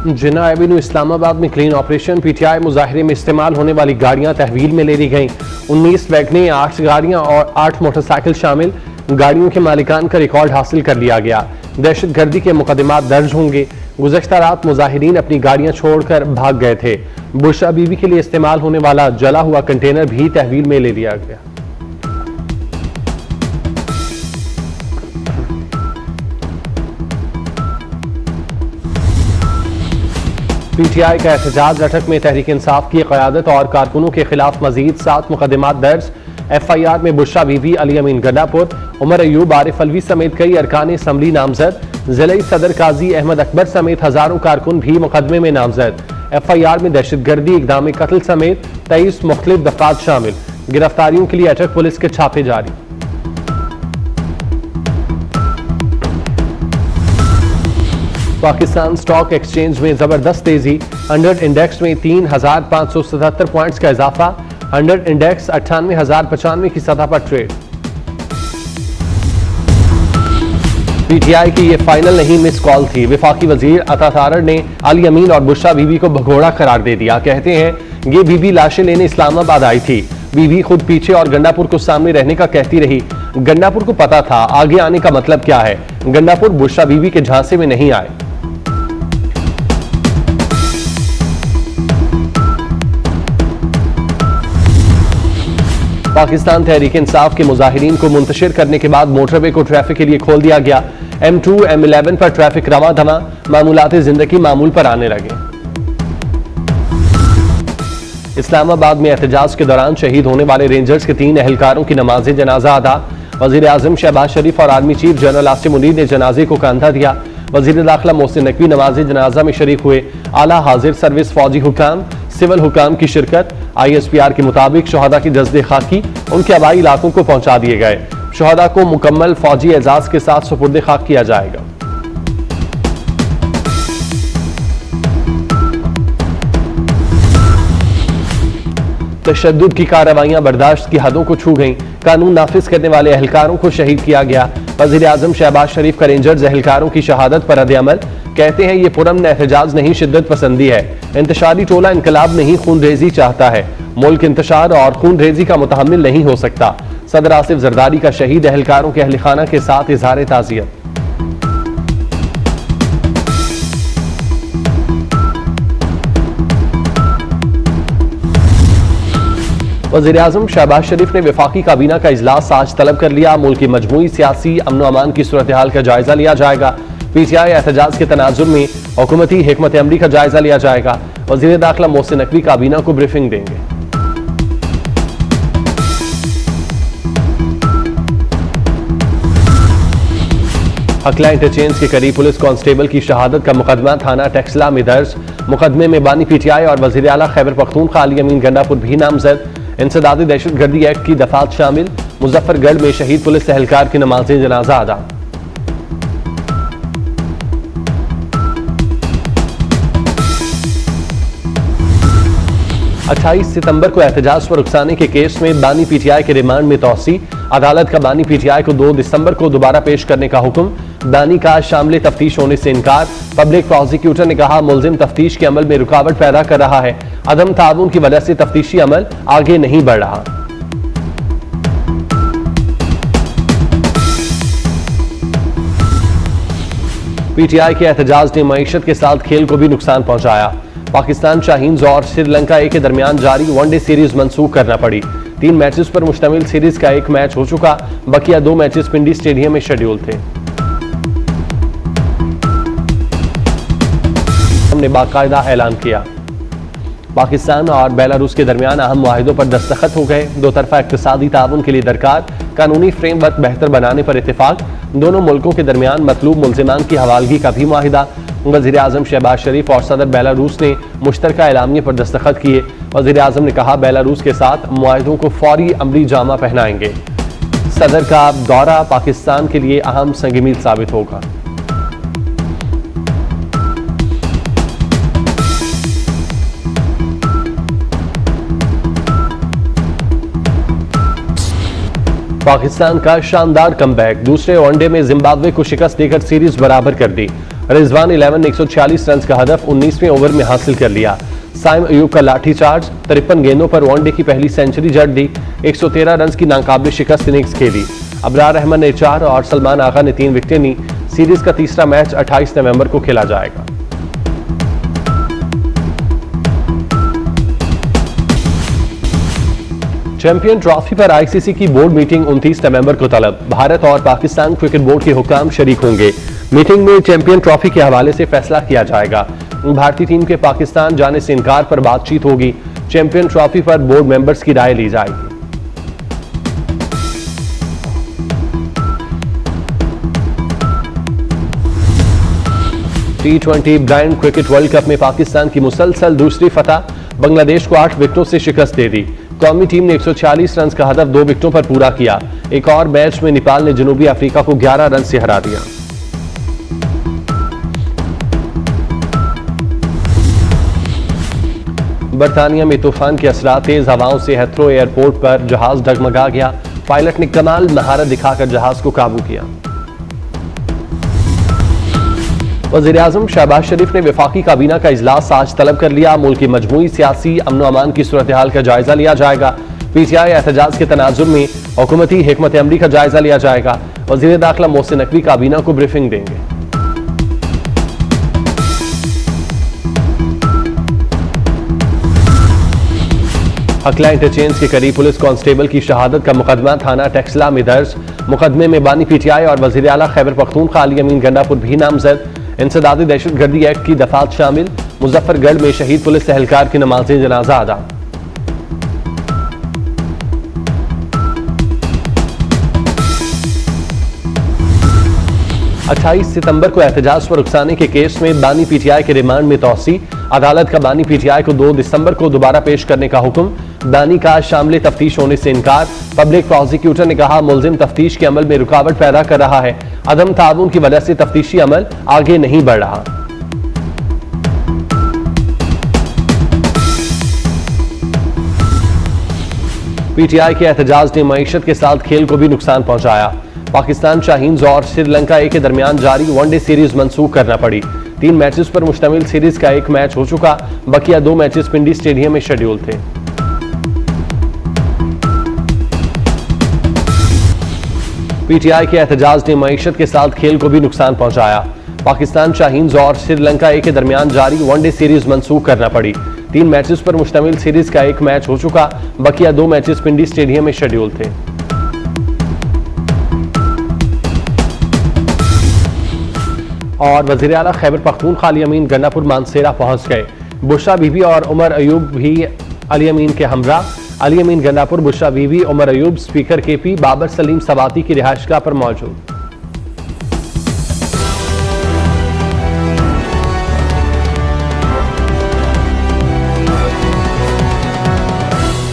जिन्ना Avenue Islamabad में clean operation. PTI मुजाहरे में इस्तेमाल होने वाली गाड़ियां तहवील में ले ली गईं। 19 वैगनें, 8 गाड़ियां और 8 मोटरसाइकिल शामिल। गाड़ियों के मालिकान का रिकॉर्ड हासिल कर लिया गया। दहशतगर्दी के मुकदमात दर्ज होंगे। गुज़श्ता रात मुजाहिरीन अपनी गाड़ियां छोड़कर भाग गए थे। बुशरा बीबी के लिए इस्तेमाल होने वाला जला हुआ कंटेनर भी तहवील में ले लिया गया। पीटीआई का एहतजाज। अटक में तहरीक इंसाफ की क़यादत और कारकुनों के खिलाफ मजीद 7 मुकदमात दर्ज। FIR में बुशरा बीबी, अली अमीन गंडापुर, उमर अयूब, आरिफ अलवी समेत कई अरकान असम्बली नामजद। जिले सदर काजी अहमद अकबर समेत हजारों कारकुन भी मुकदमे में नामजद। FIR में दहशतगर्दी, इक़दाम कत्ल समेत 23 मुख्तलिफ दफात शामिल। गिरफ्तारियों के लिए अटक पुलिस के छापे जारी। पाकिस्तान स्टॉक एक्सचेंज में जबरदस्त तेजी। 100 इंडेक्स में 3577 पॉइंट्स का इजाफा। 100 इंडेक्स 98,095 की सतह पर ट्रेड। पीटीआई की ये फाइनल नहीं मिस कॉल थी। वफाकी वजीर अता तारड़ ने अली अमीन और बुशरा बीबी को भगोड़ा करार दे दिया। कहते हैं ये बीबी लाशें लेने इस्लामाबाद आई थी। बीबी खुद पीछे और गंडापुर को सामने रहने का कहती रही। गंडापुर को पता था आगे आने का मतलब क्या है। गंडापुर बुशरा बीबी के झांसे में नहीं आए। पाकिस्तान तहरीक इंसाफ के मुजाहिरीन को मुंतशिर करने के बाद मोटरवे को ट्रैफिक के लिए खोल दिया गया। M2, M11 पर ट्रैफिक रवा धमा। मामूलाते जिंदगी मामूल पर आने लगे। इस्लामाबाद में एहतजाज के दौरान शहीद होने वाले रेंजर्स के 3 एहलकारों की नमाज जनाजा अदा। वजीर आजम शहबाज शरीफ और army chief general Asim Munir ने जनाजे को कंधा दिया। वजीर दाखिला मोहसिन नकवी नमाज जनाजा में शरीक हुए। आला हाजिर सर्विस, फौजी हुकाम, सिविल हुकाम की शिरकत। ISPR के मुताबिक शहदा की जज्दे खाकी उनके आबाई इलाकों को पहुंचा दिए गए। शहदा को मुकम्मल फौजी एजाज के साथ सुपुर्द खाक किया जाएगा। तशद्दुद की कार्रवाइयां बर्दाश्त की हदों को छू गईं। कानून नाफिज करने वाले एहलकारों को शहीद किया गया। वजीर आजम शहबाज शरीफ का रेंजर्स एहलकारों की शहादत पर रद्द-ए-अमल। कहते हैं ये पुरअमन एहतजाज नहीं, शिद्दत पसंदी है। इंतशारी टोला इनकलाब नहीं, खून रेजी चाहता है। मुल्क इंतशार और खून रेजी का मुतहम्मिल नहीं हो सकता। सदर आसिफ जरदारी का शहीद एहलकारों के अहल खाना के साथ इजहार ताज़ियत। वज़ीर आज़म शहबाज शरीफ ने वफाकी काबीना का इजलास आज तलब कर लिया। मुल्क की मजमूई सियासी अमन अमान की सूरत हाल का जायजा लिया जाएगा। पीटीआई एहतजाज के तनाजुर में हुकूमती हिकमत अमली का जायजा लिया जाएगा। वज़ीर दाखिला मोहसिन नकवी काबीना को ब्रीफिंग देंगे। हकला इंटरचेंज के करीब पुलिस कांस्टेबल की शहादत का मुकदमा थाना टेक्सला में दर्ज। मुकदमे में बानी पीटीआई और वज़ीर आला खैबर पख्तूनख्वा अली अमीन गंडापुर भी नामजद। इंसदादी दहशतगर्दी एक्ट की दफात शामिल। मुजफ्फरगढ़ में शहीद पुलिस एहलकार की नमाज जनाजा अदा। अट्ठाईस सितंबर को एहतजाज पर उकसाने के केस में बानी पीटीआई के रिमांड में तौसी। अदालत का बानी पीटीआई को 2 दिसंबर को दोबारा पेश करने का हुक्म। बानी का शामिल तफ्तीश होने से इनकार। पब्लिक प्रोसिक्यूटर ने कहा मुल्जिम तफ्तीश के अमल में रुकावट पैदा कर रहा है। अदम ताउन की वजह से तफ्तीशी अमल आगे नहीं बढ़ रहा। पीटीआई के एहतजाज ने मईशत के साथ खेल को भी नुकसान पहुंचाया। पाकिस्तान शाहीन्स और श्रीलंका ए के दरमियान जारी वनडे सीरीज मंसूख करना पड़ी। 3 मैचेस पर मुश्तमिल सीरीज का एक मैच हो चुका। बकिया 2 मैचेस पिंडी स्टेडियम में शेड्यूल थे। हमने बाकायदा ऐलान किया। पाकिस्तान और बेलारूस के दरमियान अहम मुआहिदों पर दस्तखत हो गए। 2 तरफा इक्तिसादी ताउन के लिए दरकार कानूनी फ्रेमवर्क बेहतर बनाने पर इत्तेफाक। दोनों मुल्कों के दरमियान मतलूब मुल्जिमान की हवालगी का भी मुआहिदा। वज़ीर आज़म शहबाज शरीफ और सदर बेलारूस ने मुश्तरका एलामिये पर दस्तखत किए। वज़ीर आज़म ने कहा बेलारूस के साथ मुआहिदों को फौरी अमली जामा पहनाएंगे। सदर का दौरा पाकिस्तान के लिए अहम संग-मील साबित होगा। पाकिस्तान का शानदार कमबैक। दूसरे वनडे में जिम्बाब्वे को शिकस्त देकर सीरीज बराबर कर दी। रिजवान 11 ने 146 रन का हदफ 19वें ओवर में हासिल कर लिया। साइम अयूब का लाठीचार्ज, 53 गेंदों पर वनडे की पहली सेंचुरी जड़ दी। 113 रन की नाकाबिल शिकस्त इनिंग्स खेली। अबरार अहमद ने 4 और सलमान आगा ने 3 विकेटें ली। सीरीज का तीसरा मैच 28 नवंबर को खेला जाएगा। चैंपियन ट्रॉफी पर आईसीसी की बोर्ड मीटिंग 29 नवंबर को तलब। भारत और पाकिस्तान क्रिकेट बोर्ड के हुक्काम शरीक होंगे। मीटिंग में चैंपियन ट्रॉफी के हवाले से फैसला किया जाएगा। भारतीय टीम के पाकिस्तान जाने से इनकार पर बातचीत होगी। चैंपियन ट्रॉफी पर बोर्ड मेंबर्स की राय ली जाएगी। T20 blind cricket world cup में पाकिस्तान की मुसलसल दूसरी फतह, बांग्लादेश को 8 विकेटों से शिकस्त दे दी। कौमी टीम ने 146 रन का हदफ 2 विकेटों पर पूरा किया। एक और मैच में नेपाल ने जनूबी अफ्रीका को 11 रन से हरा दिया। बरतानिया में तूफान के असरा, तेज हवाओं से हेथ्रो एयरपोर्ट पर जहाज डगमगा गया। पायलट ने कमाल महारत दिखाकर जहाज को काबू किया। वज़ीर-ए-आज़म शहबाज शरीफ ने वफाकी काबीना का इजलास आज तलब कर लिया। मुल्क की मजमूई सियासी अमन अमान की सूरत हाल का जायजा लिया जाएगा। पीटीआई एहतजाज के तनाजुर में हुकूमती हिकमत अमली का जायजा लिया जाएगा। वज़ीर दाखिला मोहसिन नकवी काबीना को ब्रीफिंग देंगे। हकला इंटरचेंज के करीब पुलिस कांस्टेबल की शहादत का मुकदमा थाना टेक्सला में दर्ज। मुकदमे में बानी पीटीआई और वज़ीर आला खैबर पख्तूनख्वा अली अमीन गंडापुर भी नामजद। इंसदादी दहशतगर्दी एक्ट की दफात शामिल। मुजफ्फरगढ़ में शहीद पुलिस एहलकार की नमाज़े जनाजा अदा। अट्ठाईस सितंबर को एहतजाज पर उकसाने के केस में बानी पीटीआई के रिमांड में तौसी। अदालत का बानी पीटीआई को 2 दिसंबर को दोबारा पेश करने का हुक्म। बानी का शामिल तफ्तीश होने से इनकार। पब्लिक प्रोसिक्यूटर ने कहा मुलजिम तफ्तीश के अमल में रुकावट पैदा कर रहा है। अदम ताउन की वजह से तफ्तीशी अमल आगे नहीं बढ़ रहा। पीटीआई के एहतजाज ने मईशत के साथ खेल को भी नुकसान पहुंचाया। पाकिस्तान शाहीन्स और श्रीलंका ए के दरमियान जारी वनडे सीरीज मंसूख करना पड़ी। 3 मैचेस पर मुश्तमिल सीरीज का एक मैच हो चुका, बकिया 2 मैचेस पिंडी स्टेडियम में शेड्यूल थे। पीटीआई के एहतजाज ने मईशत के साथ खेल को भी नुकसान पहुंचाया। पाकिस्तान शाहीन्स और श्रीलंका ए के दरमियान जारी वनडे सीरीज मंसूख करना पड़ी। 3 मैचेस पर मुश्तमिल सीरीज का एक मैच हो चुका, बकिया 2 मैचेस पिंडी स्टेडियम में शेड्यूल थे। और वज़ीर आला खैबर पख्तूनख्वा अली अमीन गंडापुर मानसेरा पहुंच गए। बुशरा बीबी और उमर अयूब भी अली अमीन के हमरा। अली अमीन गंडापुर, बुशरा बीबी, उमर अयूब, स्पीकर केपी बाबर सलीम सवाती की रिहाइशगाह पर मौजूद।